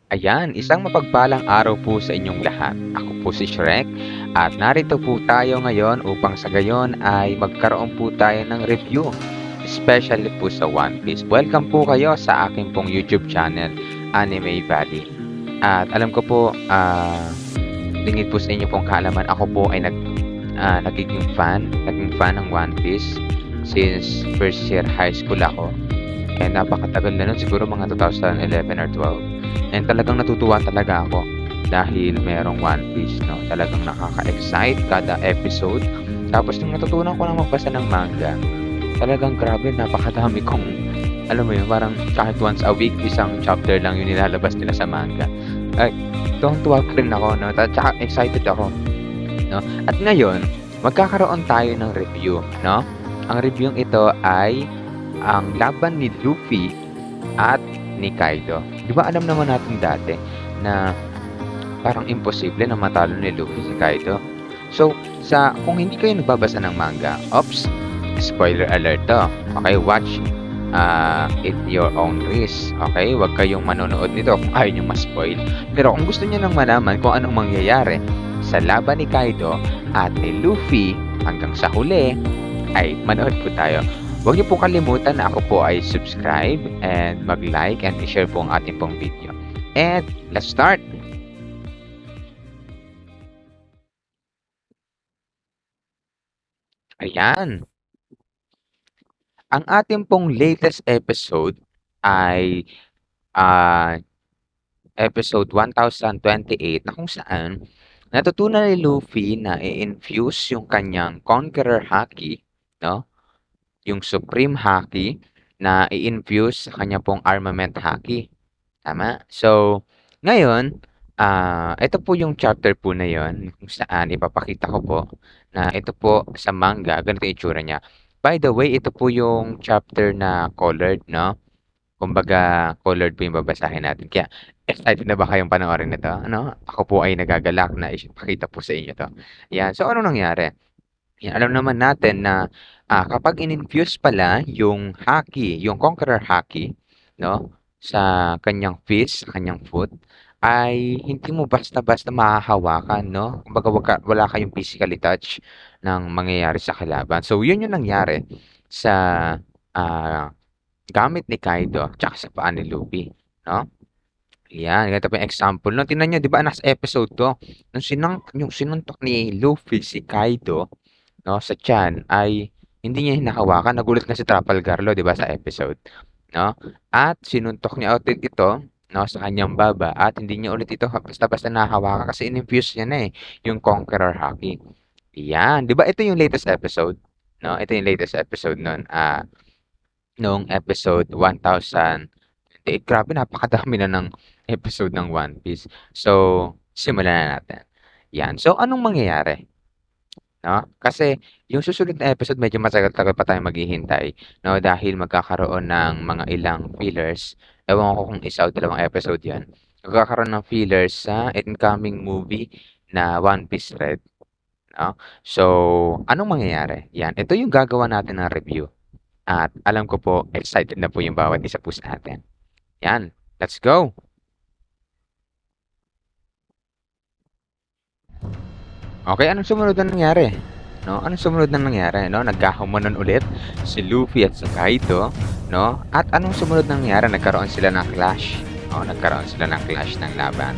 Ayan, isang mapagpalang araw po sa inyong lahat. Ako po si Shrek at narito po tayo ngayon upang sa gayon ay magkaroon po tayo ng review, especially po sa One Piece. Welcome po kayo sa aking pong YouTube channel, Anime Valley. At alam ko po, lingid po sa inyo pong kaalaman, ako po ay naging fan ng One Piece since first year high school ako. And napakatagal na nun, siguro mga 2011 or 12. And talagang natutuwa talaga ako dahil merong One Piece, no? Talagang nakaka-excite kada episode. Tapos nung natutunan ko na magbasa ng manga, talagang grabe, napakadami kong, alam mo yun, parang kahit once a week, isang chapter lang yung nilalabas nila sa manga. Ay, tuwang-tuwa pa rin ako, no? Tsaka excited ako, no? At ngayon, magkakaroon tayo ng review, no? Ang review ito ay ang laban ni Luffy at ni Kaido. Di ba alam naman natin dati na parang imposible na matalo ni Luffy si Kaido? So, kung hindi kayo nagbabasa ng manga, ops, spoiler alert to. Okay, watch at your own risk. Okay, huwag kayong manonood nito kung ayaw nyo ma-spoil. Pero kung gusto nyo nang malaman kung anong mangyayari sa laban ni Kaido at ni Luffy hanggang sa huli, ay manood po tayo. Huwag niyo pong kalimutan na ako po ay subscribe and mag-like and i-share po ang ating pong video. And let's start! Ayan. Ang ating pong latest episode ay episode 1028 na kung saan natutunan ni Luffy na i-infuse yung kanyang Conqueror Haki, no? Yung Supreme Haki na i-infuse sa kanya pong Armament Haki. Tama? So, ngayon, ito po yung chapter po na yon kung saan ipapakita ko po na ito po sa manga, ganito yung itsura niya. By the way, ito po yung chapter na colored, no? Kumbaga, colored po yung babasahin natin. Kaya, excited na ba kayong panoorin nito? Ano? Ako po ay nagagalak na ipakita po sa inyo to. Yan. So, ano nangyari? Yan, alam naman natin na kapag in-infuse pala yung haki, yung Conqueror Haki, no, sa kanyang fist, sa kanyang foot, ay hindi mo basta-basta mahahawakan, no? Kumbaga wala kayong physically touch ng mangyayari sa kalaban. So, yun yung nangyari sa ah, gamit ni Kaido tsaka sa paa ni Luffy, no? Yan, ganito pa yung example. No, tingnan niyo, 'di ba nasa episode 'to, yung sinuntok ni Luffy si Kaido, no, sa tiyan ay hindi niya hinahawakan. Nagulat nga si Trafalgar Law, 'di ba, sa episode, no? At sinuntok niya ulit ito, no, sa kanyang baba at hindi niya ulit ito basta-basta nahahawakan kasi in-infuse niya na yung Conqueror Haki. Yan, 'di ba ito yung latest episode, no? Ito yung latest episode nun, noong episode 1028. Grabe, napakadami na ng episode ng One Piece. So, simulan na natin. Yan. So, anong mangyayari? No? Kasi yung susunod na episode medyo matagal-tagal pa tayong maghihintay, no? Dahil magkakaroon ng mga ilang fillers. Ewan ko kung isa o dalawang episode 'yan. Magkakaroon ng fillers sa incoming movie na One Piece Red, no? So, anong mangyayari? Yan, ito yung gagawa natin ng review. At alam ko po, excited na po yung bawat isa po sa atin. Yan, let's go! Okay, anong sumunod na nangyari? No, anong sumunod na nangyari, no? Nagkahumanon ulit si Luffy at si Kaido, no? At anong sumunod na nangyari? Nagkaroon sila ng clash. Oh, nagkaroon sila ng clash ng laban.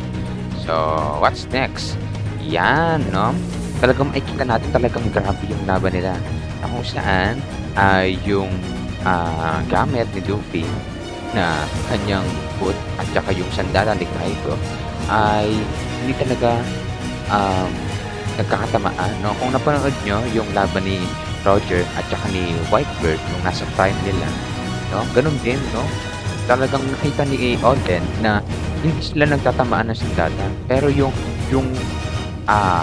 So, what's next? Yan, no? Talagang makikita natin talagang grabe yung laban nila. Na kung saan ay yung gamit ni Luffy na kanyang foot at saka yung sandata ni Kaido ay hindi talaga um, nagkakatamaan, no? Kung napanood nyo yung laban ni Roger at saka ni Whitebird nung nasa prime nila, no? Ganun din, no? Talagang nakita ni Oden na hindi sila nagtatamaan ng sandata. Pero yung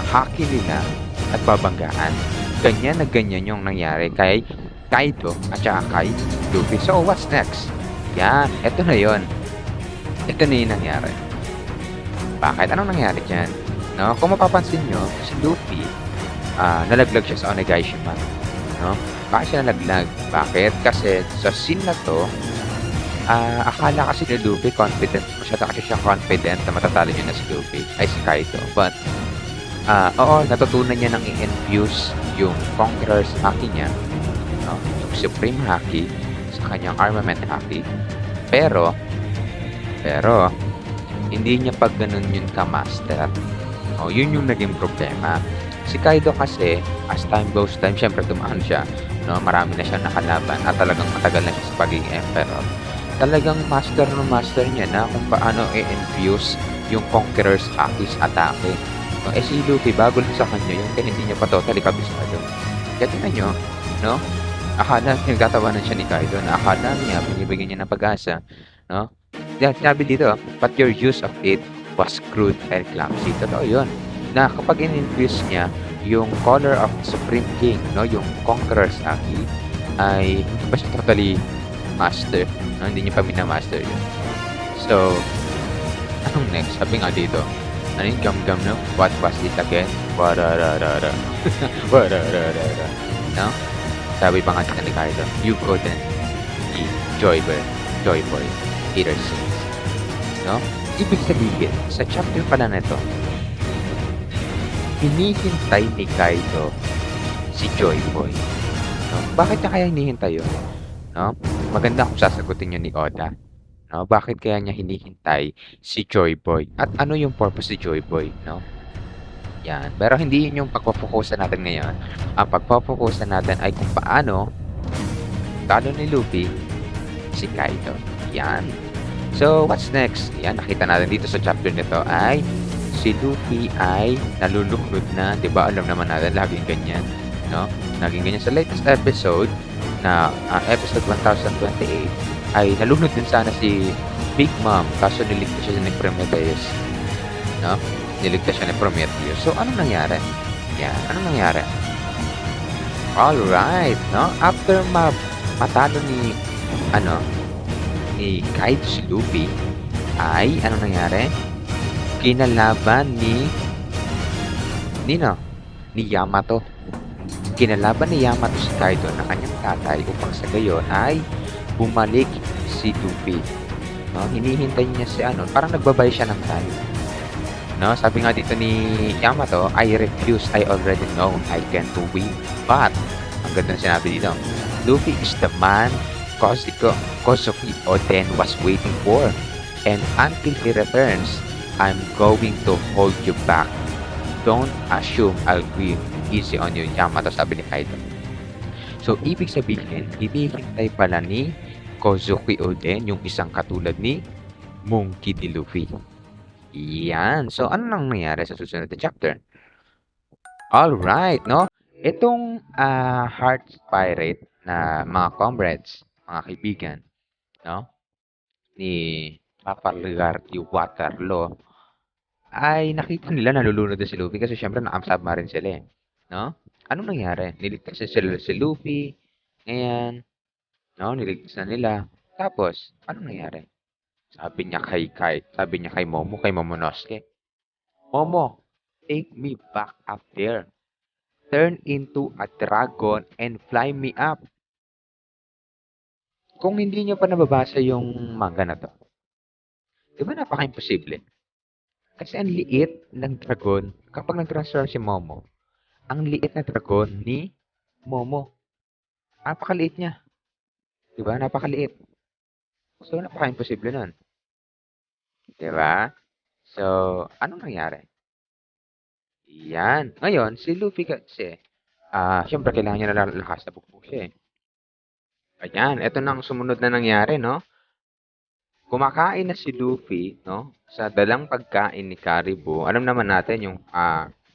haki nila at babanggaan, ganyan na ganyan yung nangyari kay Kaido at saka kay Luffy. So, what's next? Yan, eto na yon. Ito na yung nangyari. Bakit? Anong nangyari dyan? No? Kung mapapansin nyo, si Luffy, nalaglag siya sa Onigashima. No? Bakit siya nalaglag? Bakit? Kasi sa scene na to, Akala kasi ni Luffy confident, masyado kasi siyang confident na matatalo niya na si Luffy, ay si Kaido. But, oo, natutunan niya nang i-infuse yung Conqueror's Haki niya, no? Yung Supreme Haki sa kanyang Armament Haki. Pero, hindi niya pag ganun yun ka-master. O, yun yung naging problema. Si Kaido kasi, as time goes time, syempre tumaan siya. No? Marami na siyang nakalaban at talagang matagal na siya sa pagiging emperor. Talagang master niya na kung paano i-infuse yung Conqueror's Haki sa atake. No? Si Luffy, bago lang sa kanya yung hindi niya pa totally kabisado. Kaya tingnan nyo, no? Akala nagtatawanan siya ni Kaido na akala niya binibigyan niya ng pag-asa, no? Yan, sinabi dito, but your use of it was crude and clumsy. Totoo yun. Na kapag in-infuse niya yung color of Supreme King, no, yung Conqueror's Haki, ay basta totally master. No? Hindi niya pa minamaster yun. So, anong next? Sabi nga dito, ano yung gam-gam, no? What was it again? Warararara. Warararara. No? Sabi pa nga sa ni Kaido, you couldn't be Joy Boy, Peter Sings. No? Ibig sabihin, sa chapter pala na ito, hinihintay ni Kaido si Joy Boy. No? Bakit niya kaya hinihintay yun? No? Maganda kung sasagutin niya ni Oda. No? Bakit kaya niya hinihintay si Joy Boy? At ano yung purpose ni Joy Boy? No? Yan. Pero hindi yun yung pagpapokusan natin ngayon. Ang pagpapokusan natin ay kung paano talo ni Luffy si Kaido. Yan. So, what's next? Yan, nakita natin dito sa chapter nito ay si Luffy ay nalulunod na. Diba? Alam naman natin, laging ganyan. No? Laging ganyan. Sa latest episode, na episode 1028, ay nalunod din sana si Big Mom. Kaso niligtas siya ni Prometheus. No? Niligtas siya ni Prometheus. So, anong nangyari? Yan. Anong nangyari? Alright. No? After matalo ni Kaido si Luffy, ay anong nangyari? Kinalaban ni Yamato. Kinalaban ni Yamato si Kaido na kanyang tatay upang sa gayon ay bumalik si Luffy. No? Hinihintay niya si parang nagbabay siya ng time. No? Sabi nga dito ni Yamato, I refuse, I already know I can't win. But, ang ganda na sinabi dito, Luffy is the man Kozuki Oden was waiting for. And until he returns, I'm going to hold you back. Don't assume I'll be easy on you, Yamato, sabi ni Kaido. So, ibig sabihin, hinihintay pala ni Kozuki Oden yung isang katulad ni Monkey D. Luffy. Yan. So, ano nang nangyari sa susunod na chapter? Alright, no? Itong Heart Pirate na mga comrades, mga kaibigan, no? Ni Trafalgar Waterloo, ay nakita nila nalulunod na si Luffy kasi syempre na-submarine sila eh. No? Anong nangyari? Niligtas sila si Luffy. Ngayon, no? Niligtas na nila. Tapos, anong nangyari? Sabi niya kay Momonosuke, Momo, take me back up there. Turn into a dragon and fly me up. Kung hindi niyo pa nababasa yung manga na to, di ba napaka-imposible? Kasi ang liit ng dragon, kapag nag-transform si Momo, ang liit na dragon ni Momo. Napakaliit niya. Di ba? Napakaliit. So, napaka-imposible nun. Di ba? So, anong nangyari? Yan. Ngayon, si Luffy kasi, syempre kailangan niya na lakas na bukbuk siya eh. Ayan, ito na ang sumunod na nangyari, no? Kumakain na si Luffy, no? Sa dalang pagkain ni Caribou. Alam naman natin yung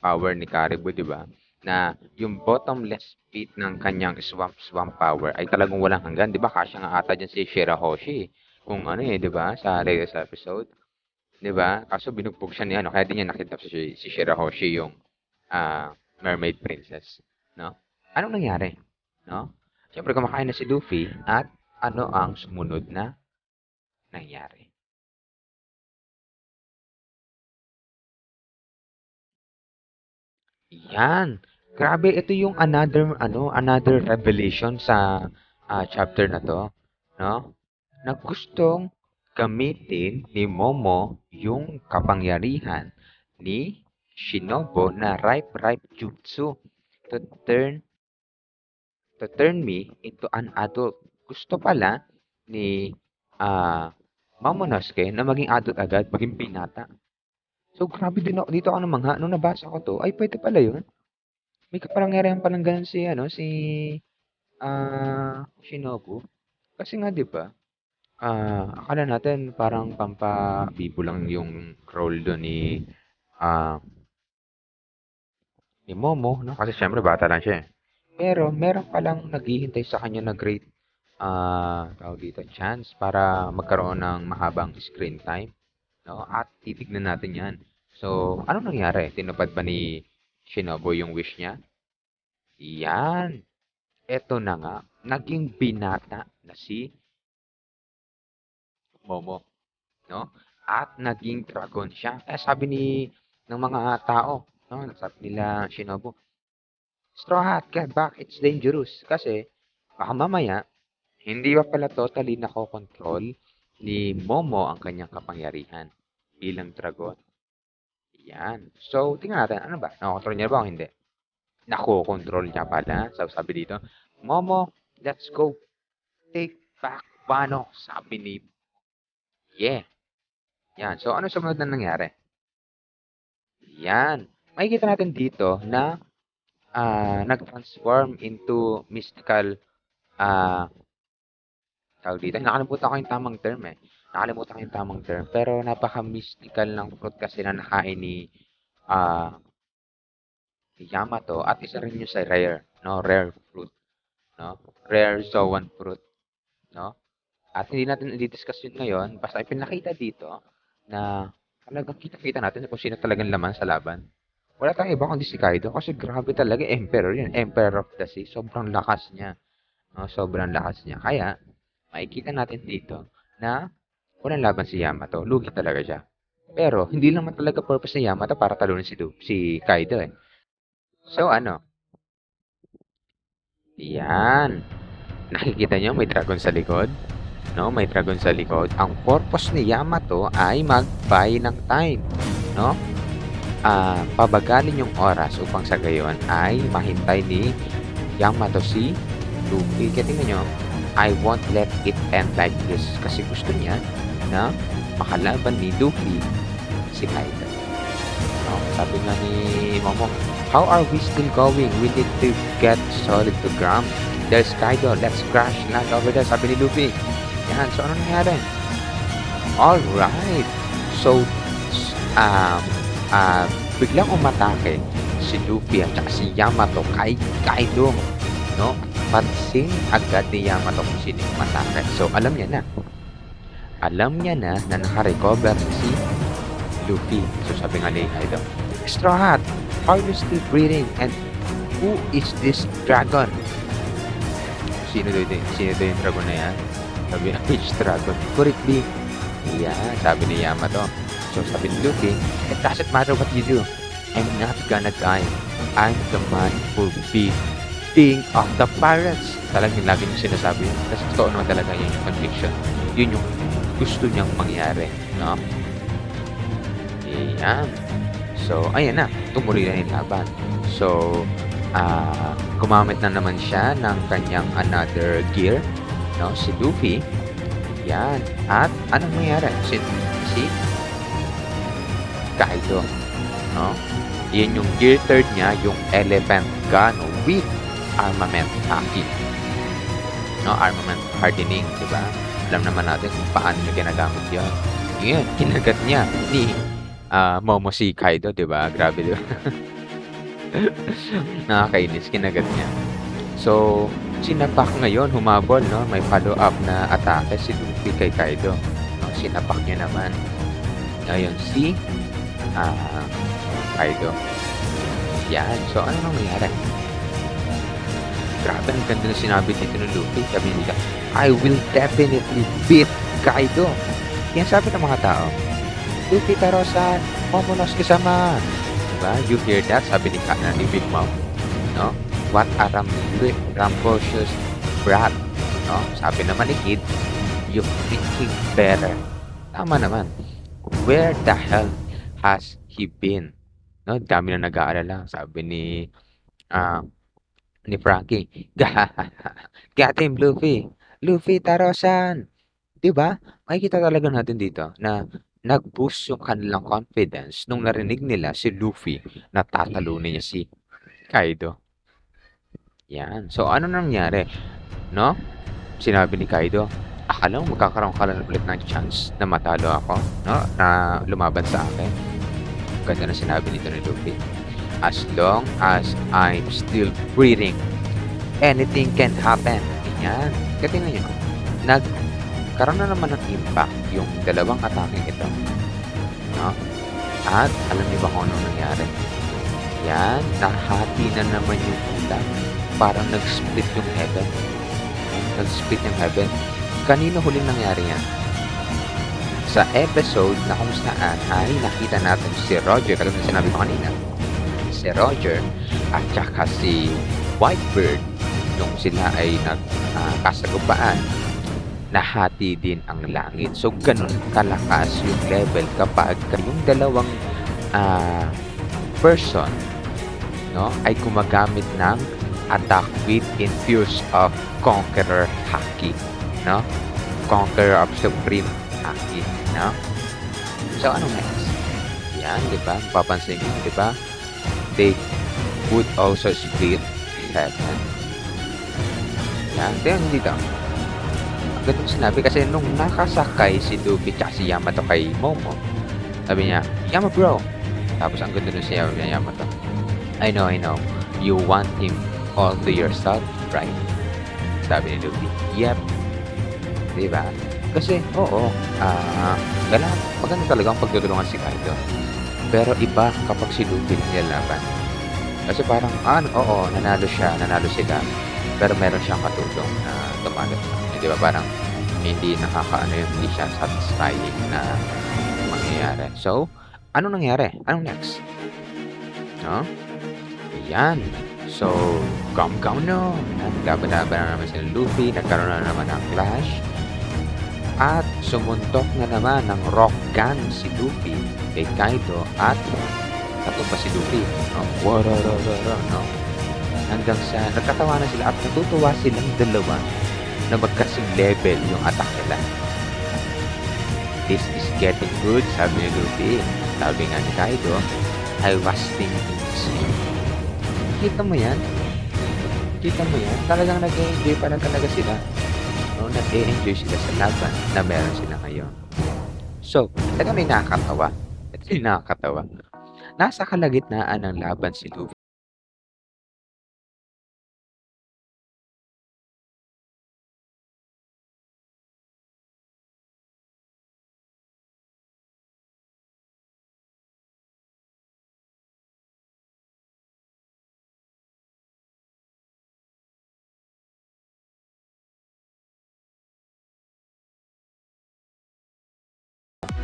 power ni Caribou, di ba? Na yung bottomless pit ng kanyang swamp power ay talagang walang hanggan, di ba? Kasya nga ata dyan si Shirahoshi. Kung di ba? Sa latest episode. Di ba? Kaso binugbog siya ni kaya din niya nakidnap si Shirahoshi yung mermaid princess, no? Anong nangyari? No? Siyempre kumakain na si Luffy at ano ang sumunod na nangyari? Yan. Grabe, ito yung another revelation sa chapter na to, no? na gustong gamitin ni Momo yung kapangyarihan ni Shinobu na ripe jutsu to turn to turn me into an adult. Gusto pala ni Momonosuke na maging adult agad, maging binata. So, grabe din ako, dito ako namangha. Nung nabasa ko to, ay, pwede pala yun. May kapangyarihan palang ganun si, Shinobu. Kasi nga, di ba, akala natin parang pampabibo lang yung role doon ah, ni Momo, no? Kasi syempre bata lang siya eh. Pero meron palang naghihintay sa kanya na great tawag dito, chance para magkaroon ng mahabang screen time, no? At titignan natin 'yan. So, ano nangyari? Tinupad ba ni Shinobu yung wish niya? Yan. Eto na nga, naging binata na si Momo, no? At naging dragon siya. Eh, sabi ng mga tao, no? Sabi nila Shinobu, Straw Hat, get back, it's dangerous. Kasi, baka mamaya, hindi pa pala totally nakokontrol ni Momo ang kanyang kapangyarihan bilang dragon. Yan. So, tingnan natin, ano ba? Nakokontrol niya ba o hindi? Nakokontrol niya pala. Sabi dito, Momo, let's go. Take back Wano. Sabi ni, yeah. Yan. So, ano sumunod na nangyari? Yan. Makikita natin dito na nag-transform into mystical tawag dito. Nakalimutan ko yung tamang term eh. Nakalimutan ko yung tamang term. Pero napaka-mystical ng fruit kasi na nakain ah, ni Yamato at isa rin yung sa rare, no? Rare fruit, no? Rare Zoan fruit, no? At hindi natin i-discuss yun ngayon. Basta ipinakita dito na talagang kita-kita natin kung sino talagang laman sa laban. Wala tayong iba kundi si Kaido kasi grabe talaga, Emperor yun. Emperor of the Sea. Sobrang lakas niya. No? Sobrang lakas niya. Kaya, makikita natin dito na walang laban si Yamato. Lugi talaga siya. Pero, hindi naman talaga purpose ni Yamato para talunin si Kaido eh. So, ano? Yan. Nakikita nyo, may dragon sa likod. No, may dragon sa likod. Ang purpose ni Yamato ay mag-buy ng time. No? Pabagalin yung oras upang sa gayon ay mahintay ni Yamato si Luffy. Kaya tingnan nyo, I won't let it end like this. Kasi gusto niya na makalaban ni Luffy si Kaido. No? Sabi nga ni Momo, how are we still going? We need to get solid to ground. There's Kaido. Let's crash land over there. Sabi ni Luffy. Yan. So, ano nangyari? Alright. So, biglang umatake si Luffy at saka si Yamato kay Kaido. No? Pansin agad ni Yamato kung sino yung umatake. So, alam niya na. Alam niya na na nakarecover si Luffy. So, sabi nga ni Kaido, Straw Hat, are you still breathing? And who is this dragon? Sino daw yung dragon na yan? Sabi niya, which dragon? Could it be? Yeah, sabi ni Yamato. So, sabi ni Luffy, it doesn't matter what you do. I'm not gonna die. I'm the man who be king of the pirates. Talagang lagi niyong sinasabi yun. Kasi totoo naman talaga yun yung conviction. Yun yung gusto niyang mangyari. No? Ayan. So, ayan na. Tumuloy na yung laban. So, gumamit na naman siya ng kanyang another gear. No? Si Luffy. Yan. At anong nangyari? Si Kaido. No? Yan yung gear third niya, yung elephant gun with armament haki. No? Armament hardening, di ba? Alam naman natin kung paano niya ginagamit yun. Yun, kinagat niya ni Momo si Kaido, di ba? Grabe, di ba? Nakakainis, kinagat niya. So, sinapak ngayon, humabol, no? May follow-up na atake si Luffy kay Kaido. No? Sinapak niya naman. Ngayon, si Kaido. Yan. So, ano nang nangyari? Grabe, ang ganda na sinabi dito ng Luffy. Sabi nila, I will definitely beat Kaido. Yan sabi ng mga tao. Luffy Tarosan, Momonosuke sama. Diba? You hear that? Sabi ni Big Mom. No? What a rambunctious brat. No? Sabi naman ni Kid, You thinking better. Tama naman. Where the hell has he been? No, dami na nag-aalala. Sabi ni Frankie, Got him, Luffy. Luffy, Taro-san. 'Di ba? Makikita talaga natin dito na nag-boost yung kanilang confidence nung narinig nila si Luffy na tatalunin niya si Kaido. Yan. So, ano nangyari, no? Sinabi ni Kaido, akala mo magkakaroon ka lang ulit ng chance na matalo ako, no? Na lumaban sa akin. Ganda na sinabi nito ni Luffy. As long as I'm still breathing, anything can happen. Yan. Katingnan nyo. Nagkaroon na naman ng impact yung dalawang atake ito. No? At alam niyo ba kung anong nangyari? Yan. Nahati na naman yung ulan. Parang nag-split yung heaven. Nag-split yung heaven. Kanino huling nangyari yan? Sa episode na kung saan ay nakita natin si Roger, katulad na sinabi ko kanina, si Roger at saka si Whitebird nung sila ay nagkasagupaan, nahati din ang langit. So, ganun kalakas yung level kapag yung dalawang person, no, ay gumagamit ng attack with infuse of Conqueror Haki, no? Conqueror of Supreme Haki, no? So, ano next? Yan, di ba? Mapapansin nyo, di ba? They would also split heaven. Yan, tingnan dito. Ang ganda sinabi kasi nung nakasakay si Luffy at si Yamato kay Momo, sabi niya, Yama bro. Tapos ang ganda nun si Yamato. I know. You want him all to yourself, right? Sabi ni Luffy, yep. Diba? Kasi, oo, maganda talagang pagtutulungan si Kaido. Pero iba kapag si Luffy nilalaban. Kasi parang, nanalo sila. Pero meron siyang katulong na tumagat sa kanya. Diba? Parang, hindi hindi siya satisfying na mangyayari. So, anong nangyari? Anong next? No? Ayan. So, gam no. Laban-laban na naman sila Luffy. Nagkaroon na naman ng clash. At sumuntok na naman ng rock gun si Luffy kay Kaido at natumba si Luffy. No? No? Hanggang sa nagkatawanan sila at natutuwa silang dalawa na magkasing level yung attack nila. This is getting good, sabi ni Luffy. Sabi nga ni Kaido, I was thinking the same. Kita mo yan? Talagang nag-enjoy pala talaga sila. No, nag-enjoy sila sa laban na meron sila ngayon. So, ito may nakakatawa. Nasa kalagitnaan ng laban si Luffy.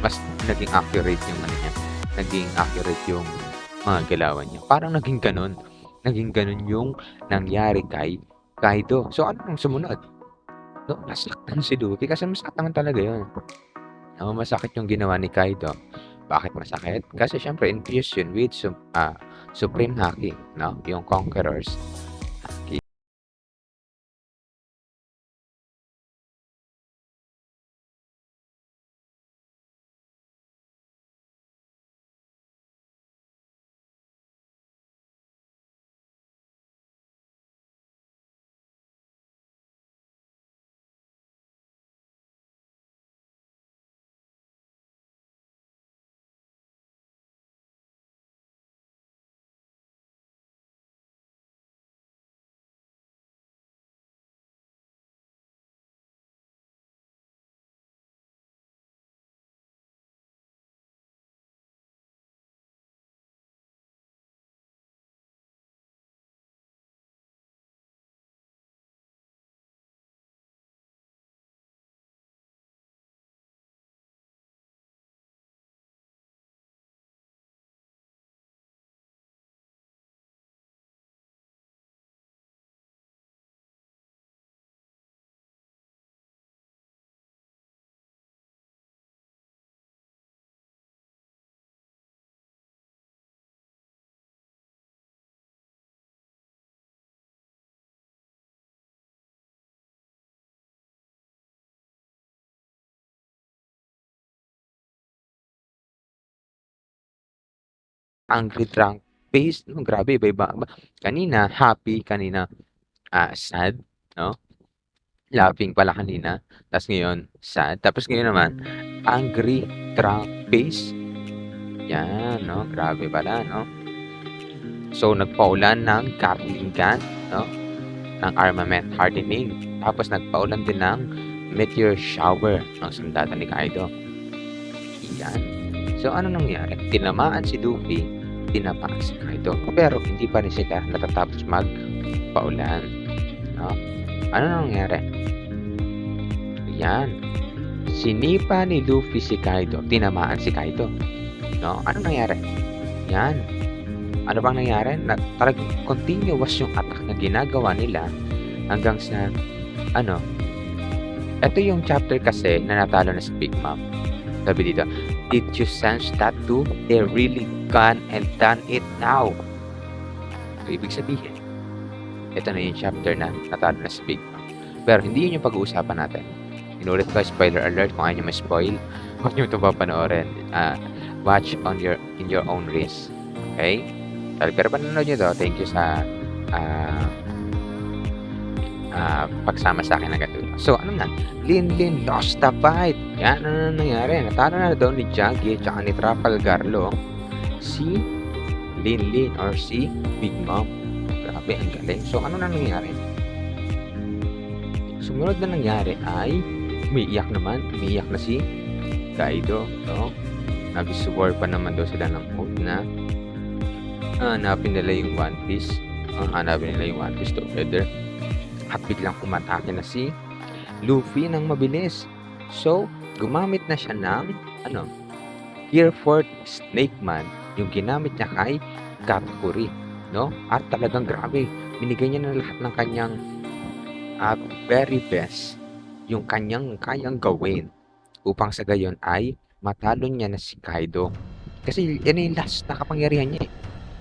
Mas naging accurate yung ano niya. Naging accurate yung mga galawan niya. Parang naging ganun. Naging ganun yung nangyari kay Kaido. So, ano nang sumunod? No, nasaktan si Luffy kasi masakit naman talaga yun. No, masakit yung ginawa ni Kaido. Bakit masakit? Kasi syempre infused yun with Supreme Haki, no? Yung Conqueror's Haki. angry drunk face, no, grabe iba-iba. Kanina happy, kanina, sad, 'no? Laughing pala kanina, ta's ngayon sad, tapos ngayon naman angry drunk face. 'Yan, 'no, grabe pala, 'no? So, nagpaulan ng Gatling gun, 'no, ng armament hardening, tapos nagpaulan din ng meteor shower ang sundalo ni Kaido. Iyan. So, ano nangyari? Tinamaan si Luffy, tinamaan si Kaido, pero hindi pa rin sila natatapos magpaulan, 'no? Ano nangyari? Ayan, sinipa ni Luffy si Kaido, tinamaan si Kaido, 'no? Ano nangyari? 'Yan. Ano bang nangyari? Talagang continuous yung attack na ginagawa nila hanggang sa ano, eto yung chapter kasi na natalo na si Big Mom. Sabi dito, "Did you sense that too? They really gone and done it now." So, ibig sabihin, ito na yung chapter na natalo na si Big Mom. Pero hindi yun yung pag-uusapan natin. Inulit ko, spoiler alert, kung ayaw nyo ma-spoil, huwag nyo ito papanoorin. Watch in your own risk. Okay? Pero panonood nyo to, thank you sa pagsama sa akin agad dulo. So, ano na? Lin lost the fight. Yan, ano na nangyari? Natalo na daw ni Jaggy at saka ni Trafalgar Law si Lin or si Big Mom. Grabe, ang galing. So, ano na nangyari? Sumunod na nangyari ay umiiyak na si Kaido. So, nag-swore pa naman daw sila ng oath na hanapin nila yung One Piece. Hanapin nila yung One Piece together. At biglang umatake na si Luffy ng mabilis. So, gumamit na siya ng Gear 4 Snake Man, yung ginamit niya kay Katakuri, no? At talagang grabe, binigay niya na lahat ng kanyang very best, yung kanyang kayang gawin upang sa gayon ay matalo niya na si Kaido. Kasi yan yung last na kapangyarihan niya eh.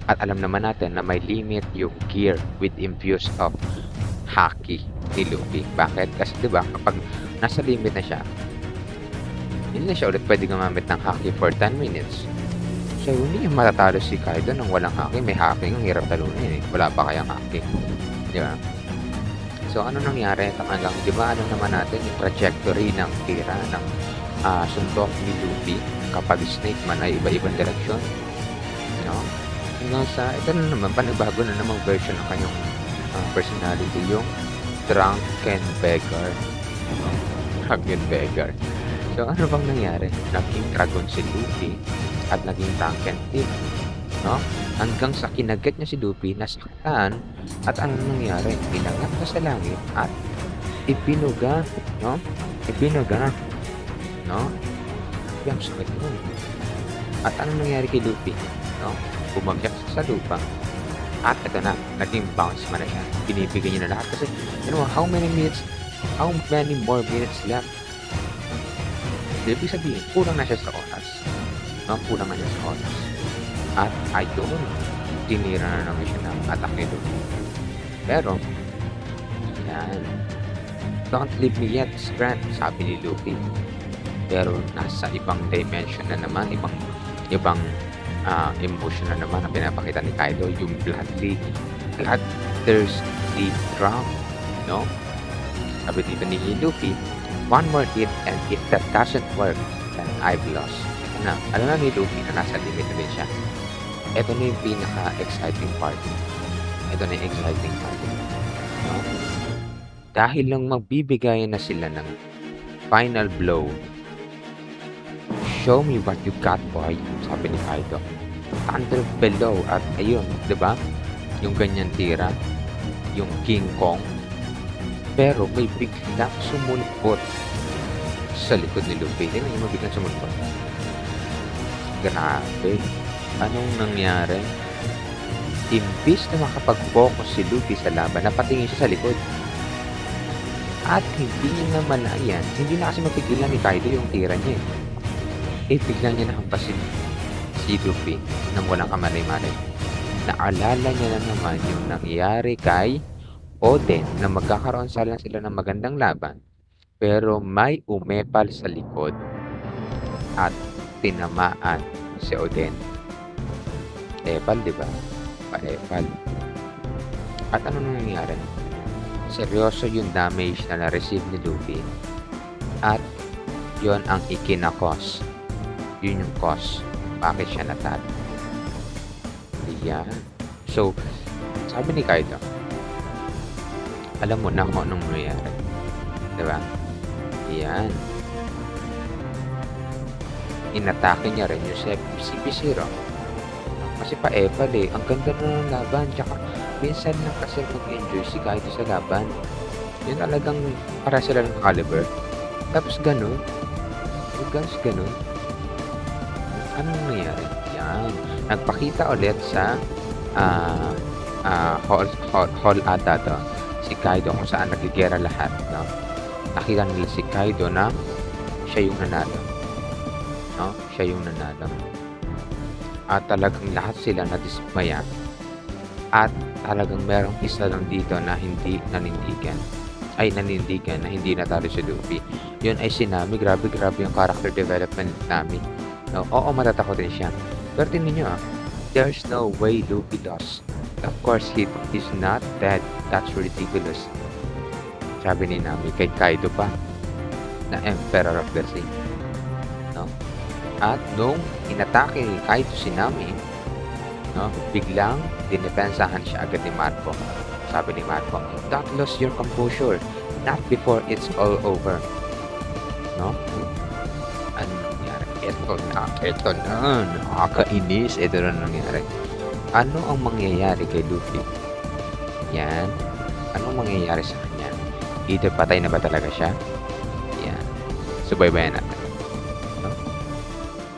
At alam naman natin na may limit yung gear with infuse of haki ni Luffy. Bakit? Kasi diba kapag nasa limit na siya, hindi na siya ulit pwede gumamit ng haki for 10 minutes. So hindi niya matatalo si Kaido nang walang haki. May haki, ang hirap talunin eh. Wala pa kayang haki. Diba? So ano nangyari? Talagang diba ano naman natin yung trajectory ng tira ng suntok ni Luffy kapag Snake Man ay iba-ibang direksyon, no? Hanggang sa ito na naman, panibago na namang version ng kanyang personality, yung Drunken Beggar. Drunken Beggar. So ano bang nangyari? Naging dragon si Luffy at naging Drunken Thief, no? Hanggang sa kinagat niya si Luffy, nasaktan, at ano nangyari? Inangat na sa langit at ipinuga, no? No? Yung sakit nun. At ano nangyari kay Luffy? No? Bumagyak sa lupa. At ito na, naging bounce man na siya. Binibigyan niya na lahat. Kasi, how many more minutes left? Ibig sabihin, kulang na siya sa oras. No? Kulang na siya sa oras. At ayun, tinira na naman siya ng attack ni Luffy. Pero, yan. Don't leave me yet, strength, sabi ni Luffy. Pero nasa ibang dimension na naman, ibang emotion na naman ang pinapakita ni Kaido, yung bloodthirsty drum, no? Sabi dito ni Luffy, one more hit and if that doesn't work, then I've lost. Alam na ni Luffy na nasa limit na din siya. Ito na yung pinaka-exciting part. No? Dahil lang magbibigayan na sila ng final blow. Show me what you got, boy, sabi ni Kaido. Thunder below, at ayun, di ba? Yung ganyan tira, yung King Kong. Pero may biglang sumulpot sa likod ni Luffy. Hindi na yung mabiglang sumulpot. Grabe. Anong nangyari? Imbis na makapag-focus si Luffy sa laban, napatingin siya sa likod. At hindi na malayan, hindi na kasi mapigilan ni Kaido yung tira niya eh. Bigla niya nahampasin si Luffy nang walang kamalay-malay. Naalala niya na naman yung nangyari kay Oden na magkakaroon sila ng magandang laban, pero may umepal sa likod at tinamaan si Oden. pa-epal, 'di ba? Pa-epal. At ano nangyayari? Seryoso yung damage na na-receive ni Luffy at yon ang ikina-cause. Yun yung cause bakit siya natalo. Ayan. So, sabi ni Kaido, alam mo na kung anong nangyayari. 'Di ba? Ayan. Inatake niya rin yung CP0. Kasi pa-epal eh. Ang ganda na ng laban. Tsaka, minsan lang kasi mag-enjoy si Kaido sa laban. Yun talagang para sila ng caliber. Tapos ganun. Tapos ganun. Anong nangyari? Yan. Nagpakita ulit sa hall ata to. Si Kaido kung saan nagigera lahat. No? Nakita nila si Kaido na siya yung nanalo. No? Siya yung nanalo. At talagang lahat sila nadismaya. At talagang merong isa lang dito na hindi nanindigan. Ay, nanindigan na hindi natalo si Luffy. Yun ay si Nami. Grabe yung character development ni Nami. No? Oo, matatakot din siya. Pero tingnan nyo there's no way Luffy lost. Of course, he's not dead. That's ridiculous. Sabi ni Nami kay Kaido pa na Emperor of the Sea. No? At nung inatake ni Kaido si Nami, no, biglang dinepensahan siya agad ni Marco. Sabi ni Marco, don't lose your composure. Not before it's all over. No? Ano nangyari? Ito na. Nakakainis. Ito na nangyari. Ano ang mangyayari kay Luffy? Yan. Anong mangyayari sa kanya? Either patay na ba talaga siya? Yan. Subaybayan natin. No?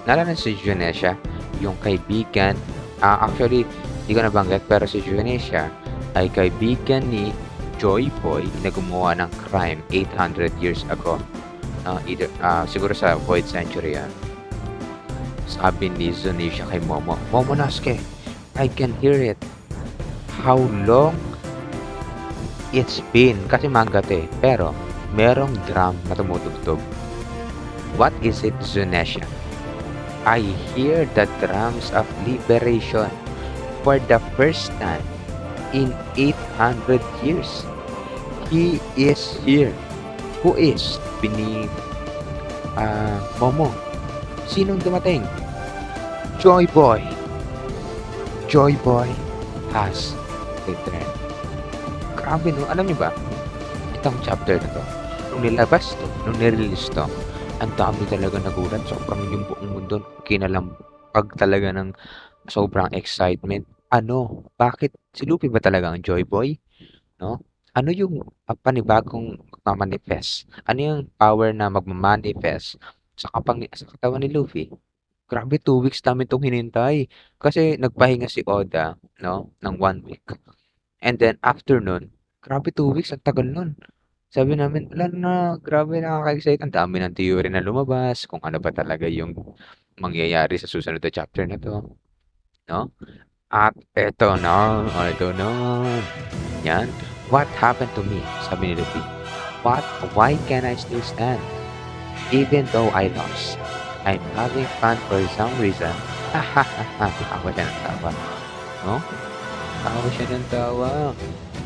Naalala si Junesha, yung kaibigan, actually, hindi ko nabanggit, pero si Junesha ay kaibigan ni Joy Boy na gumawa ng crime 800 years ago. Siguro sa Void Century yan. Sabi ni Zunisha kay Momonosuke, I can hear it. How long it's been? Kasi manga to eh. Pero, merong drum na tumutugtog. What is it, Zunesha? I hear the drums of liberation for the first time in 800 years. He is here. Who is? Momo. Sinong dumating? Joy Boy. Joy Boy has returned. Grabe no, alam niyo ba? Itong chapter na to, nung nilabas to, nung nirelease to, ang dami talaga nagulat. Sobrang yung buong mundo kinalampag talaga ng sobrang excitement. Ano? Bakit? Si Luffy ba talaga ang Joy Boy? No? Ano yung panibagong magmamanifest? Ano yung power na magmamanifest sa katawan ni Luffy? Grabe, 2 weeks namin itong hinintay. Kasi nagpahinga si Oda, no? Ng 1 week. And then, after nun, grabe 2 weeks, ang tagal nun. Sabi namin, wala na, grabe, nakaka-excite. Ang dami ng theory na lumabas, kung ano ba talaga yung mangyayari sa susunod na chapter na to. No? At eto na. Yan. What happened to me? Sabi ni Luffy. Why can I still stand? Even though I lost. I'm having fun for some reason. Tawa siya ng tawa. No? Tawa siya ng tawa.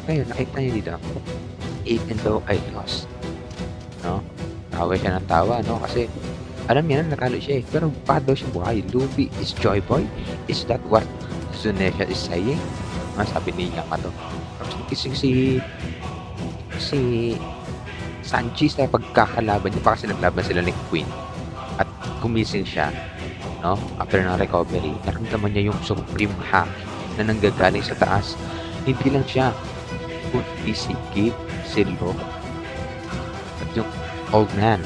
Ngayon, nakita niyo dito. Even though I lost. No? Tawa siya ng tawa, no? Kasi, alam niya na, natalo siya eh. Pero, bakit daw siya buhay? Luffy is Joy Boy? Is that what Zunesha is saying? Sabi ni Yamato. Si Sanji sa pagkakalaban niya, pa kasi naglaban sila ni Queen. At gumising siya, no? After ng recovery, naramdaman niya yung supreme hack na nanggagaling sa taas. Hindi lang siya, kundi si Kid, si Lo, at yung old man.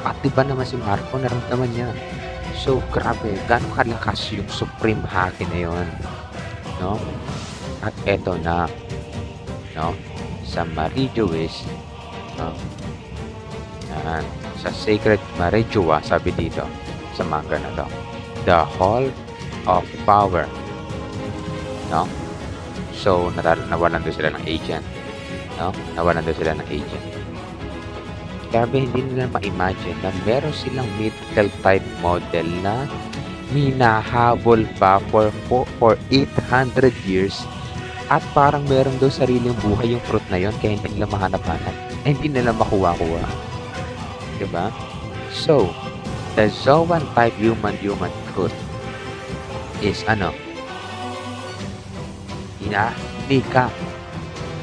Pati ba naman si Marco, naramdaman niya. So, grabe, gano'ng kalakas yung supreme hack na yun, no? At eto na, no? Sa Marijois, no? Yan. Sa Sacred Marijoa, sabi dito, sa manga na to. The Hall of Power. No? So, nawalan doon sila ng agent. No? Nawalan doon sila ng agent. Grabe, hindi nila ma-imagine na meron silang mythical type model na hinahabol pa for 800 years at parang meron daw sariling buhay yung fruit na yun kaya hindi nila mahanap-hanap. Hindi nila makuha-kuha. Diba? So, the Zoan type human fruit is Nika.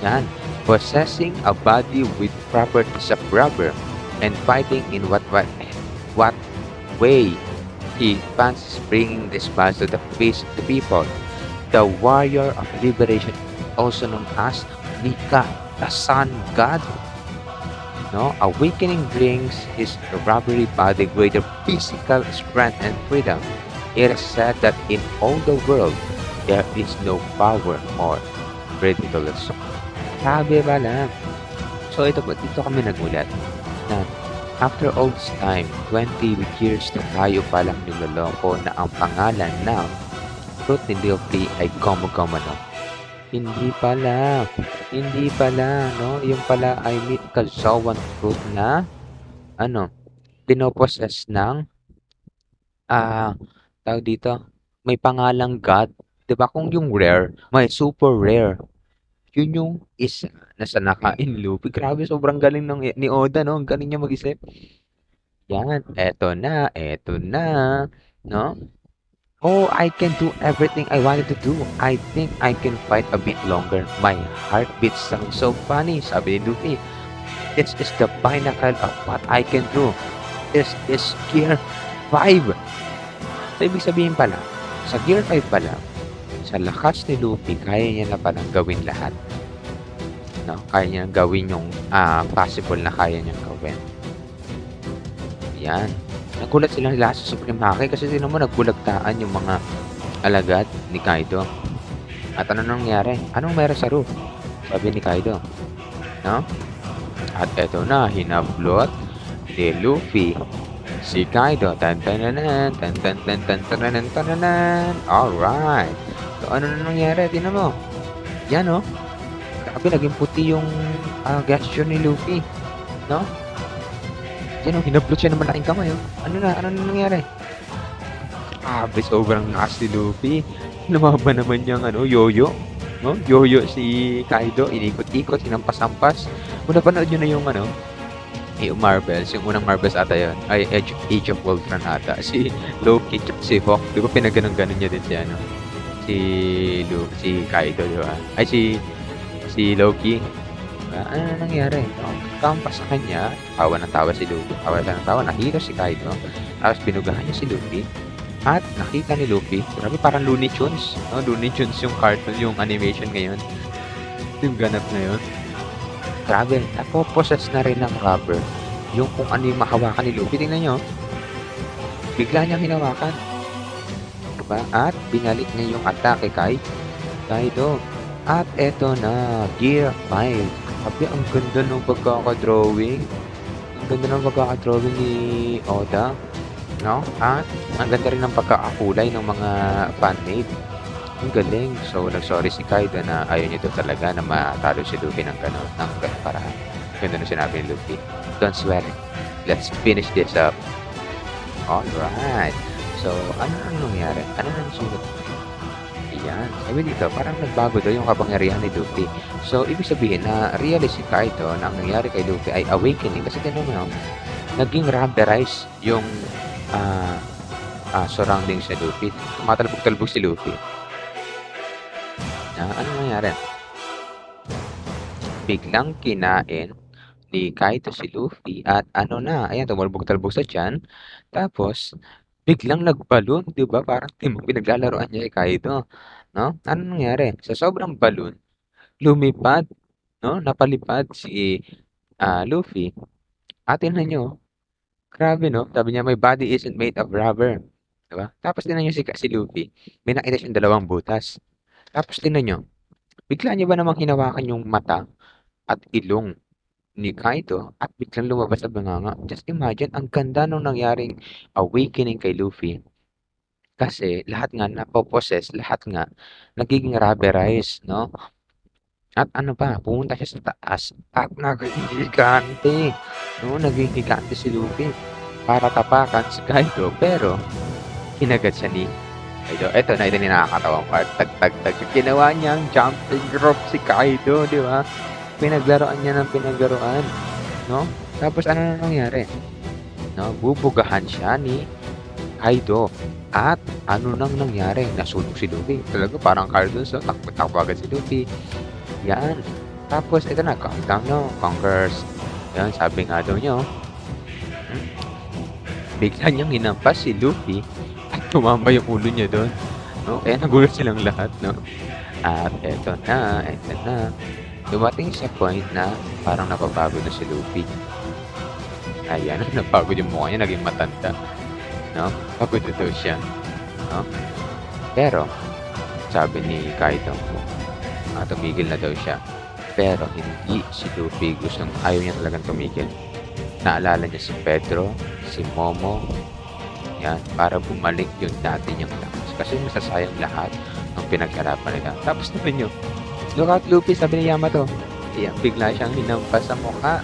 Yan. Possessing a body with properties of rubber and fighting in what way he fancies bringing this battle to the face of the people. The warrior of liberation, also known as Nika, the sun god. No, awakening brings his rubbery body greater physical strength and freedom. It is said that in all the world, there is no power more ridiculous. Sabi pala. So ito po, dito kami nagulat na after all this time, 20 years na tayo palang niloloko na ang pangalan ng fruit ni Lilfi ay Gomu-Gomu no. Hindi pala, no? Yung pala ay mythical Zoan fruit na, pinoposes ng, tawag dito, may pangalang God. Diba? Kung yung rare, may super rare. Yun yung isa na sa nakain Luffy. Grabe, sobrang galing ni Oda, no? Ang galing niya mag-isip. Yan, eto na, no? Oh, I can do everything I wanted to do. I think I can fight a bit longer. My heartbeat sounds so funny, sabi ni Luffy. This is the pinnacle of what I can do. This is Gear 5. So, ibig sabihin pala, sa Gear 5 pala, sa lakas ni Luffy, kaya niya na palang gawin lahat. No? Kaya niya gawin yung possible na kaya niyang gawin. Yan. Nagulat silang lahat sa Supreme Haki kasi sino mo nagbulagtaan yung mga alagad ni Kaido. At ano nangyari? Anong meron sa roof? Sabi ni Kaido. No? At eto na, hinablot ni Luffy si Kaido. Tan-tan-tanan, tan-tan-tan-tan-tanan, tan-tanan. Alright. So ano na nangyari? Tingnan mo. Yan oh. Grabe, naging puti yung gesture ni Luffy. No? Yan o, hinablot siya ng malaking kamay. Ano na nangyari? Grabe, sobrang lakas ni Luffy. Lumaban naman niyang yoyo. No? Yoyo si Kaido, inikot-ikot, sinampas-sampas. Kung napanood nyo na yung Marvels, yung unang Marvels ata yun, ay Age of Ultron ata. Si Loki, si Hawk, di ba pinaganon-ganon niya din si Kaido, di ba? Ay, si Loki. Ano nangyari? Kampas sa kanya, tawa ng tawa si Luffy. Tawa ng tawa, nahilo si Kaido. Tapos binugahan niya si Luffy. At nakita ni Luffy, grabe parang Looney Tunes. No? Looney Tunes yung cartoon, yung animation ngayon. Yung ganap ngayon. Grabe, napoposes na rin ng rubber. Yung kung ano yung mahawakan ni Luffy. Tingnan nyo. Bigla niyang hinawakan. Diba? At binalik niya yung atake kay Kaido. At eto na, Gear 5. Sabi, ang ganda ng pagkakadrawing. Ang ganda ng pagkakadrawing ni Oda. No? At ang ganda rin ng pagkakakulay ng mga fan-made. Ang galing. So, nag-sorry si Kaido na ayaw niya talaga na matalo si Luffy ng gano'n paraan. Ganda na sinabi ni Luffy. Don't sweat it. Let's finish this up. Alright. So, ano nangyari? Ano nang sunod? Yan. Sabi dito, parang nagbago daw yung kapangyarihan ni Luffy. So, ibig sabihin na realize si Kaido na ang nangyari kay Luffy ay awakening. Kasi tinanong mo, naging rubberized yung surroundings ni Luffy. Tumatalbog-talbog si Luffy. Ano nangyari? Biglang kinain ni Kaido si Luffy at ayan, tumalbog-talbog sa tiyan. Tapos, biglang nagbalon, di ba? Parang pinaglalaroan niya kay Kaido. No? Ano nangyari? Sa sobrang balon, lumipad, no? Napalipad si Luffy. At tingnan nyo, grabe no? Sabi niya, my body isn't made of rubber. Diba? Tapos tingnan nyo si Luffy, may nakita siyang dalawang butas. Tapos tingnan nyo, bigla niya ba namang hinawakan yung mata at ilong ni Kaido at biglang lumabas ang bunganga. Just imagine, ang ganda nung nangyaring awakening kay Luffy. Kasi lahat nga napoposes, lahat nga nagiging rubberized, no? At ano pa, pumunta siya sa taas at naging higante. No? Naging higante si Luffy para tapakan si Kaido. Pero, Kinagat siya ni Kaido. Ito na yung nakakatawang part. Tag. Ginawa niyang jumping rope si Kaido, di ba? Pinaglaruan niya ng pinaglaruan, no? Tapos ano na nangyari? No, bubugahan siya ni Kaido. At ano nang nangyari? Nasunog si Luffy. Talaga parang cartoons, no? Takbo agad si Luffy. Yan. Tapos ito na, countdown, no? Conquers. Yan, sabi nga daw niya, bigla niyang hinampas si Luffy at tumama yung ulo niya doon, no? Kaya nagulat silang lahat, no? At eto na. Dumating sa point na parang napapagod na si Luffy. Ayan, napagod yung mukha niya, naging matanda, no? Pagod na daw siya, no? Pero, sabi ni Kaido, tumigil na daw siya. Pero hindi si Luffy ayaw niya talagang tumigil. Naalala niya si Pedro, si Momo, yan, para bumalik yung dati niyang lakas. Kasi masasayang lahat ng pinagharapan nila. Tapos naman yun, look out Luffy, sabi ni Yamato. Yan, bigla siyang hinampas sa mukha.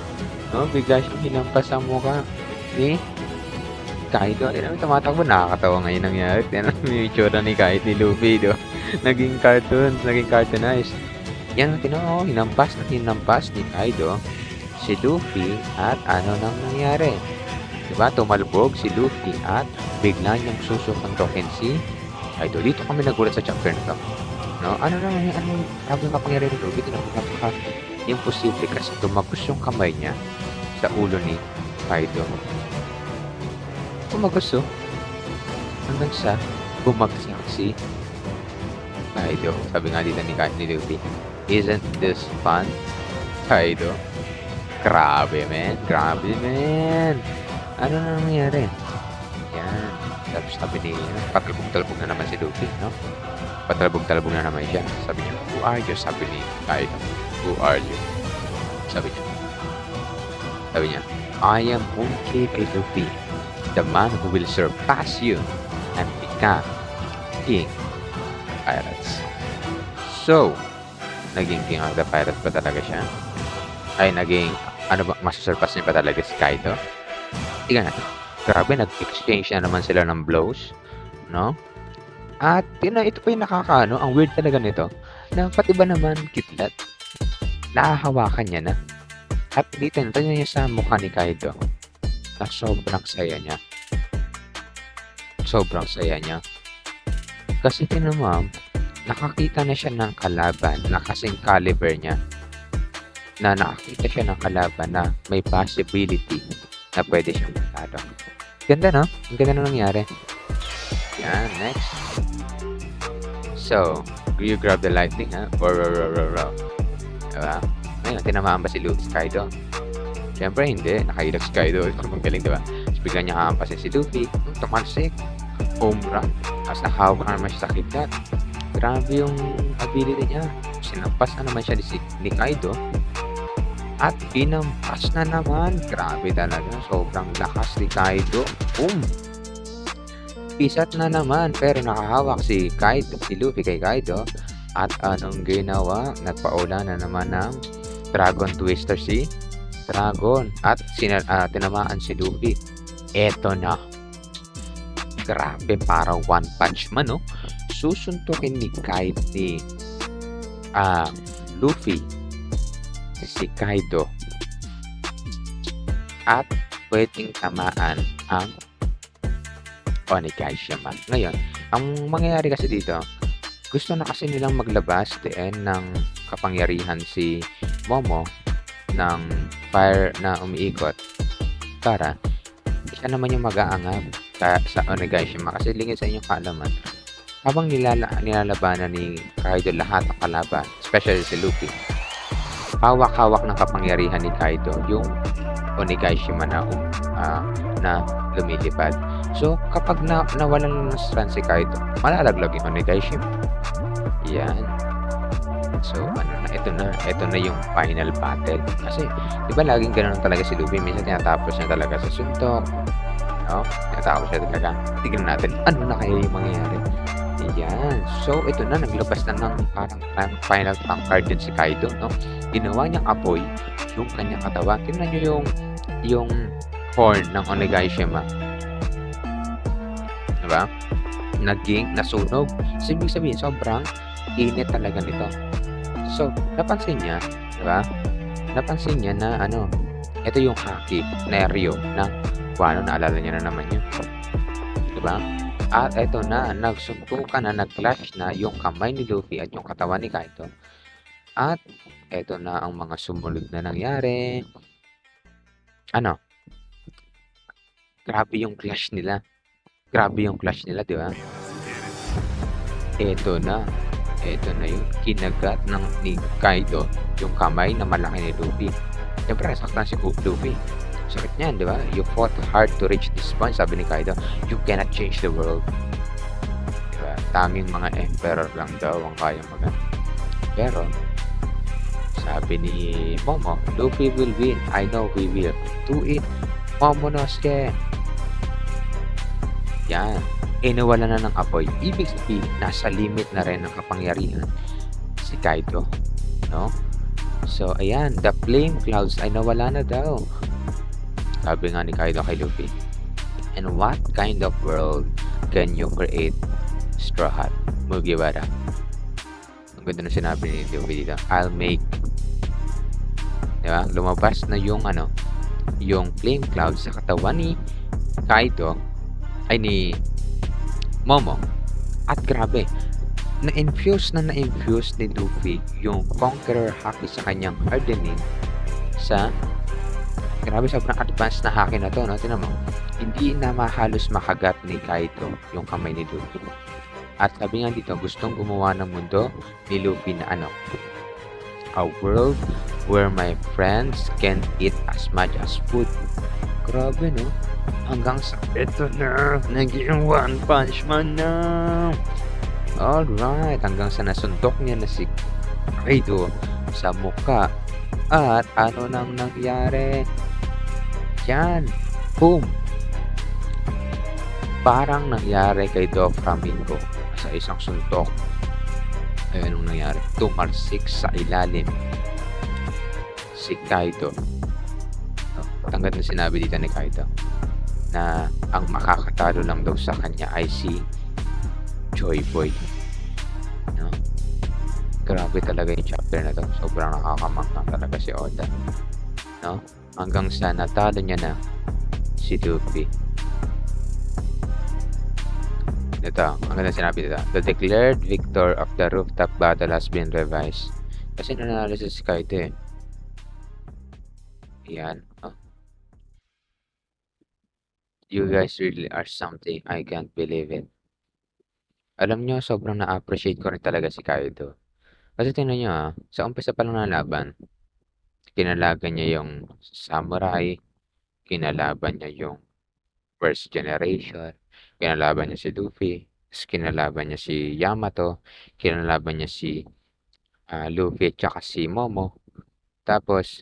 No? Bigla siyang hinampas sa mukha ni Kaido. Yan, tumatakbo, nakakatawa ngayon nangyari. Yan ang itsura ni Kaido, ni Luffy, do. Naging cartoonized. Yan, hinampas ni Kaido si Luffy at ano nang nangyari? Diba? Tumalbog si Luffy at bigla niyang susukantokin si Kaido. Dito kami nagulat sa chapter na to. No? Ano kapangyari ni Luffy? Imposible kasi tumagos yung kamay niya sa ulo ni Kaido. Tumagos, hanggang sa bumagsak si Kaido. Sabi nga dito ni Luffy, isn't this fun, Kaido? Grabe, man. Ano na nangyari? Yan. Tapos sabi niya, patalbog-talbog na naman si Luffy, no? Patalbog-talbog na naman siya. Sabi niya, who are you? Sabi ni Kaido. Who are you? Sabi niya, I am Monkey D. Luffy, the man who will surpass you and become King of Pirates. So, naging King of the Pirates ba talaga siya? Ay, masusurpass niya pa talaga si Kaido? Tingnan natin. Grabe, nag-exchange na naman sila ng blows, no? At, ito pa yung ang weird talaga nito, na pati ba naman kidlat, nahahawakan niya na. At dito, natanyan niya sa mukha ni Kaido, na sobrang saya niya. Kasi nakakita na siya ng kalaban na kasing caliber niya. Nakakita siya ng kalaban na may possibility na pwede siyang matalo. Ganda, no? Ang ganda na nangyari. Yan, next. So, you grab the lightning, ha? Diba? Ngayon, tinamaan ba si Kaido? Siyempre, hindi. Nakailag si Kaido. Ang galing, diba? So, bigla niya kakampasin si Luffy. Tumalsik. Home run. Tapos nakahawak na naman siya sa kidlat. Grabe yung ability niya. Sinampas na naman siya ni Kaido. At pinampas na naman. Grabe talaga. Sobrang lakas ni Kaido. Boom! Pisat na naman. Pero nakahawak si Luffy kay Kaido. At anong ginawa? Nagpaula na naman ng Dragon Twister si Dragon. At tinamaan si Luffy. Eto na. Grabe, parang One Punch Man, no? Susuntukin ni Luffy si Kaido at pwedeng tamaan ang Onigashima. Ngayon, ang mangyayari kasi dito, gusto na kasi nilang maglabas ng kapangyarihan si Momo ng fire na umiikot para siya naman yung mag-aangab sa Onigashima. Kasi lingid sa inyong kaalaman, habang nilalabanan ni Kaido lahat ng kalaban, especially si Luffy, hawak-hawak ng kapangyarihan ni Kaido yung Onigashima na lumilipad. So, kapag nawalan ng strand si Kaido, malalaglag yung Onigashima. Yan. So, ito na yung final battle. Kasi, di ba laging ganoon talaga si Luffy? Minsan tinatapos niya talaga sa suntok. No? Tinatapos niya talaga. Tignan natin, ano na kaya yung mangyayari? Yan. So, ito na, naglabas na ng parang final trump card din si Kaido, no? Ginawa niyang apoy yung kanyang katawan. Tingnan niyo yung horn ng Onigashima. Diba? nasunog. So, ibig sabihin sobrang init talaga nito. So, napansin niya, 'di ba? Napansin niya na ano, ito yung haki, neryo ng Wano, naalala niyo na naman yun, 'di ba? At eto na, nagsuntukan na, nag-clash na yung kamay ni Luffy at yung katawan ni Kaido. At eto na ang mga sumunod na nangyari. Ano, grabe yung clash nila. Grabe yung clash nila, 'di ba? Eto na. Eto na yung kinagat ng ni Kaido yung kamay na malaki ni Luffy. Siyempre nasaktan si Luffy. Sakit niyan, 'di ba? You fought hard to reach this point, sabi ni Kaido. You cannot change the world. 'Di ba? Tanging mga emperor lang daw ang kayang magano. Pero sabi ni Momo, Luffy will win. I know he will. Do it, Momonosuke. Yan. Nawala na ng apoy. Ibig sabihin, nasa limit na rin ng kapangyarihan si Kaido. No? So, ayan. The flame clouds ay nawala na daw. Sabi nga ni Kaido kay Luffy. And what kind of world can you create, Straw Hat? Mugiwara. Ang ganda na sinabi ni Luffy dito. I'll make. Diba? Lumabas na yung ano, yung flame clouds sa katawan ni Kaido ay ni Momo. At grabe, na-infuse ni Luffy yung Conqueror Haki sa kanyang hardening sa grabe, sobrang advanced na haki na to, no? Tingnan mo, hindi na halos makagat ni Kaido yung kamay ni Luffy. At sabi nga dito, gustong gumawa ng mundo ni Luffy na ano, a world where my friends can eat as much as food. Grabe, no? Hanggang sa ito na, naging One Punch Man na. Alright, hanggang sa nasuntok niya na si Kaido sa muka. At ano nang nangyari? Yan, boom! Parang nangyari kay Doflamingo sa isang suntok. Ayun ang nangyari. Tumalsik sa ilalim si Kaido. Tanggap na sinabi dito ni Kaido na ang makakatalo lang daw sa kanya ay si Joy Boy. No? Grabe talaga yung chapter na to. Sobrang nakakamangha talaga si Oda. No? Hanggang sa natalo niya na si Luffy. Ito, ang ganda sinabi dito. The declared victor of the rooftop battle has been revised. Kasi nanalo si Kaido eh. Yan. Oh. You guys really are something. I can't believe it. Alam nyo, sobrang na-appreciate ko rin talaga si Kaido. Kasi tingnan nyo sa umpisa pa lang ng laban, kinalaban niya yung samurai, kinalaban niya yung first generation, kinalaban niya si Luffy, kinalaban niya si Yamato, kinalaban niya si Luffy at saka si Momo. Tapos,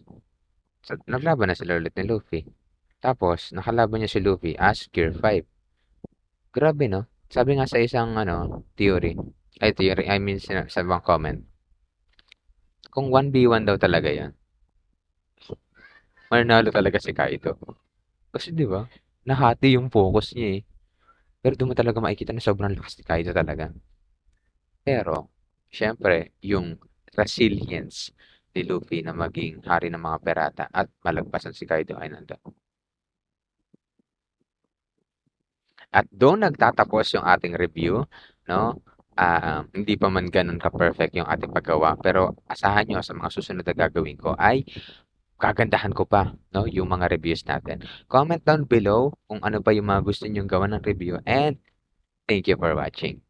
naglaban na sila ulit ni Luffy. Tapos, nakalaban niya si Luffy as Gear 5. Grabe, no? Sabi nga sa isang theory, I mean sa ibang comment, kung 1v1 daw talaga yan, mananalo talaga si Kaido. Kasi 'di ba, nahati yung focus niya eh. Pero doon mo talaga makikita na sobrang lakas ni Kaido talaga. Pero, syempre, yung resilience ni Luffy na maging hari ng mga pirata at malagpasan si Kaido ay nandoon. At doon nagtatapos yung ating review, no? Hindi pa man ganun ka-perfect yung ating paggawa, pero asahan nyo sa mga susunod na gagawin ko ay kagandahan ko pa, no, yung mga reviews natin. Comment down below kung ano pa yung mga gusto nyong gawa ng review, and thank you for watching.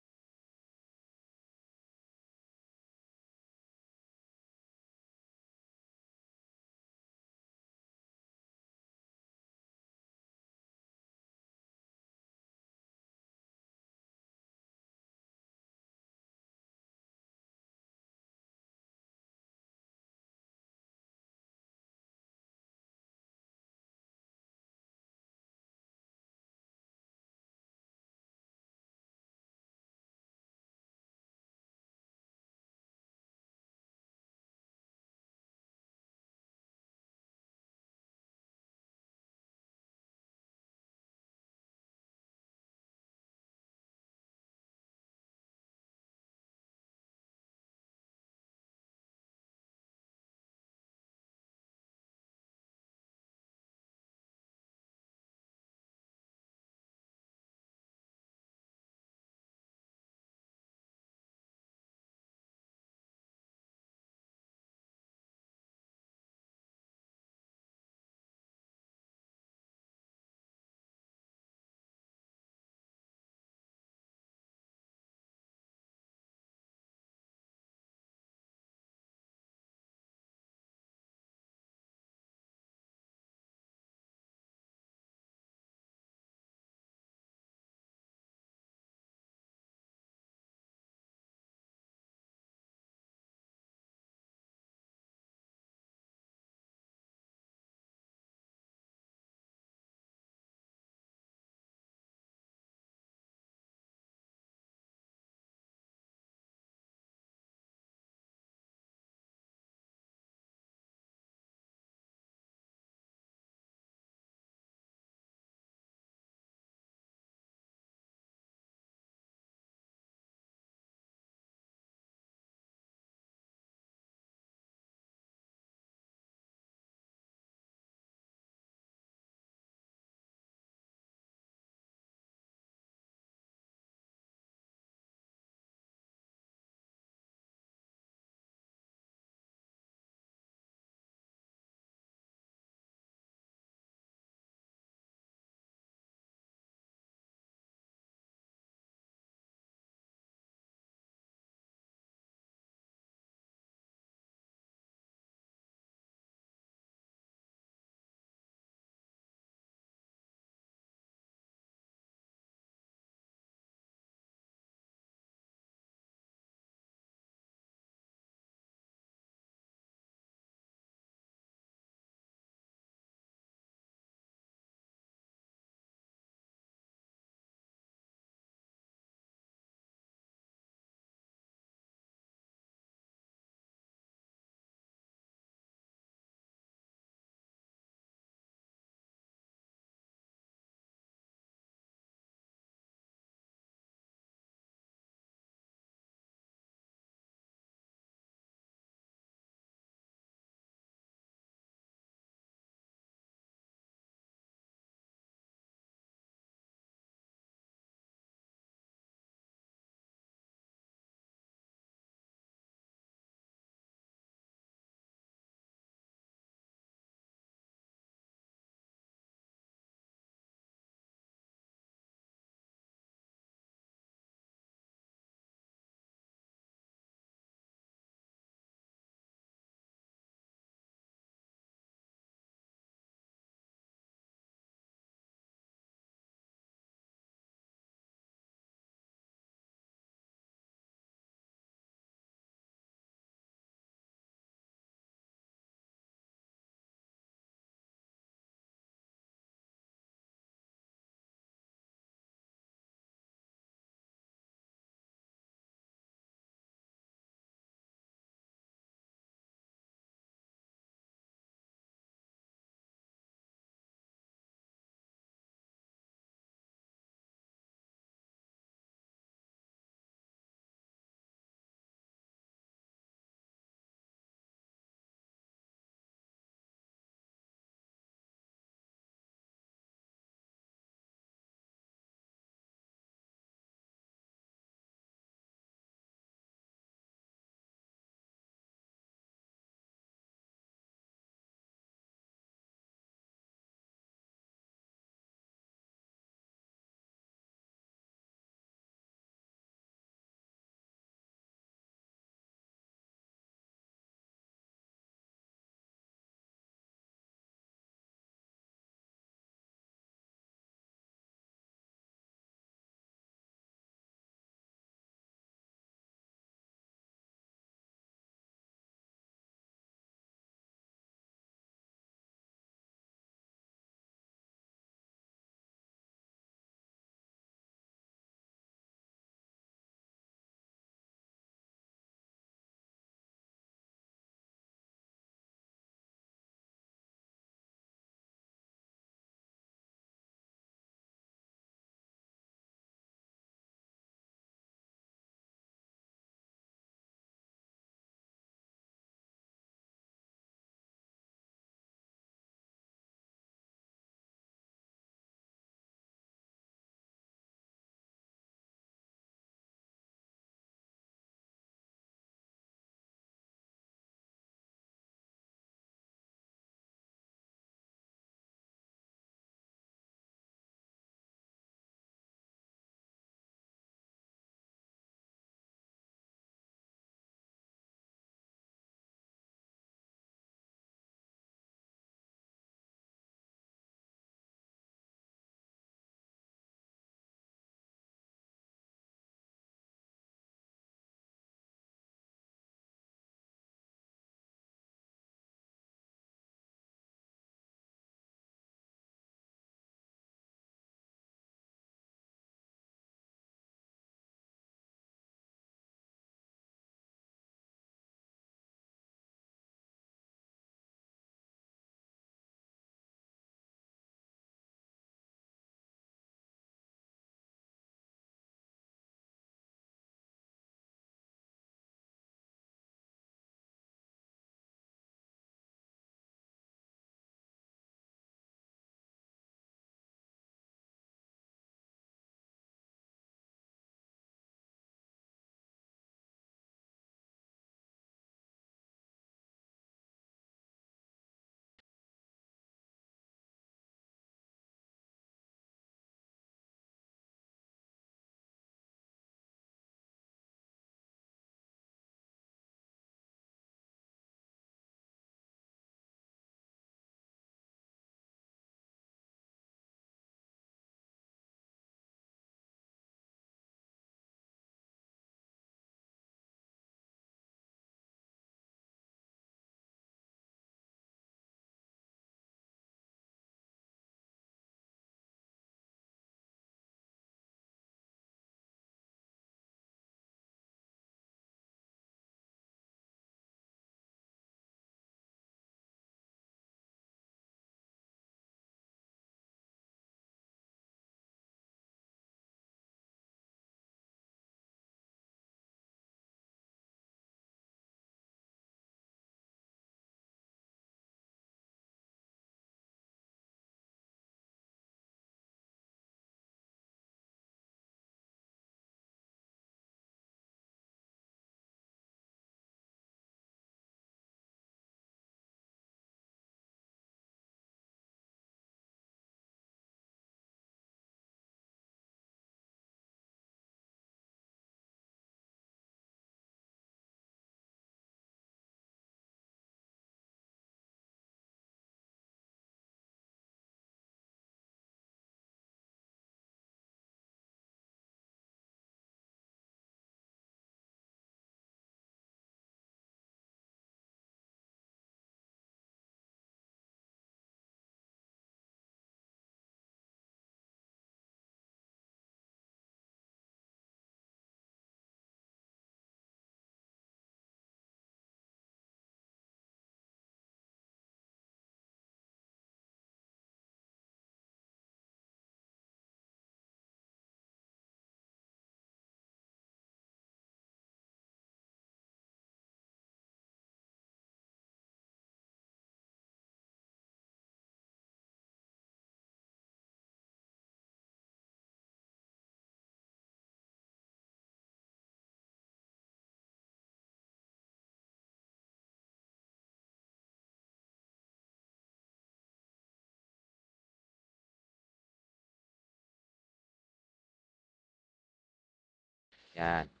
'yan.